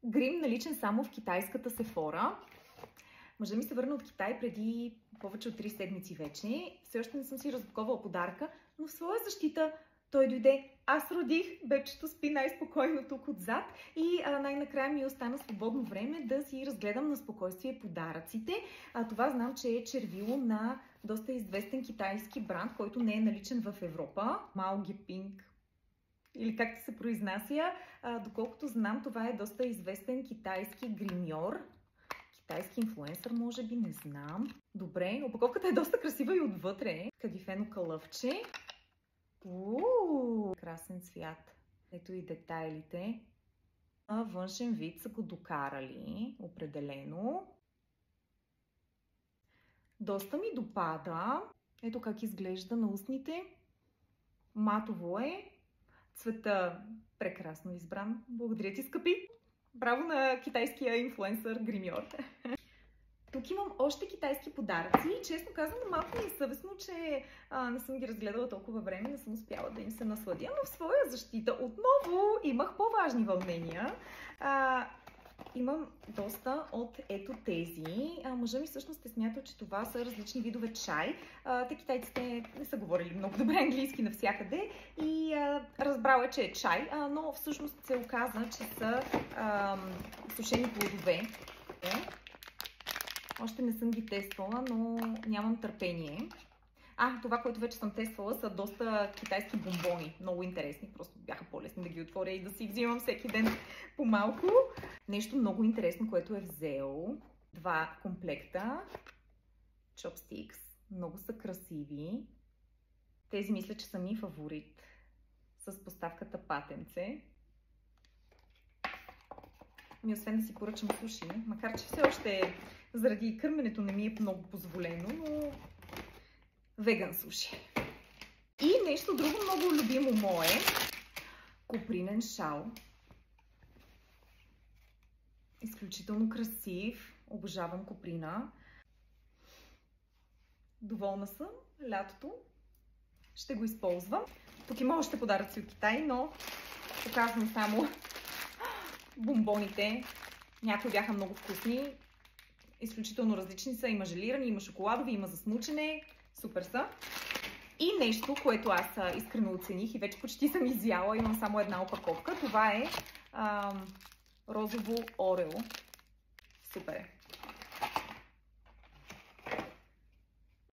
Грим наличен само в китайската Sephora. Мъжът ми се върна от Китай преди повече от 3 седмици вече. Все още не съм си разпаковала подарка, но в своя защита той дойде. Аз родих, бебчето спи най-спокойно тук отзад и най-накрая ми остана свободно време да си разгледам на спокойствие подаръците. Това знам, че е червило на доста известен китайски бранд, който не е наличен в Европа. Малге Пинг. Или както се произнася. Доколкото знам, това е доста известен китайски гримьор. Китайски инфлуенсър, може би, не знам. Добре, опаковката е доста красива и отвътре. Кадифено калъвче. Красен цвят. Ето и детайлите. На външен вид са го докарали, определено. Доста ми допада. Ето как изглежда на устните. Матово е. Цвета прекрасно избран. Благодаря ти, скъпи! Браво на китайския инфлуенсър гримьор. Тук имам още китайски подаръци. Честно казвам, малко ми е съвестно, че не съм ги разгледала толкова време, не съм успяла да им се насладя, но в своя защита отново имах по-важни вълнения. Имам доста от ето тези. Мъжът ми всъщност е смятал, че това са различни видове чай. Те китайците не са говорили много добре английски навсякъде и разбрал е, че е чай, но всъщност се оказа, че са сушени плодове. Още не съм ги тествала, но нямам търпение. Това, което вече съм тествала, са доста китайски бомбони. Много интересни. Просто бяха по-лесни да ги отворя и да си взимам всеки ден по малко. Нещо много интересно, което е взел. 2 комплекта. Chopsticks. Много са красиви. Тези мисля, че са ми фаворит. С поставката патенце. Освен да си поръчам суши, макар че все още заради кърменето не ми е много позволено, но веган суши. И нещо друго много любимо мое. Копринен шал. Изключително красив. Обожавам коприна. Доволна съм. Лятото ще го използвам. Тук има още подаръци от Китай, но показвам само бомбоните. Някои бяха много вкусни. Изключително различни са. Има желирани, има шоколадови, има за смучене. Супер са. И нещо, което аз искрено оцених и вече почти съм изяла. Имам само една опаковка. Това е розово орео. Супер е.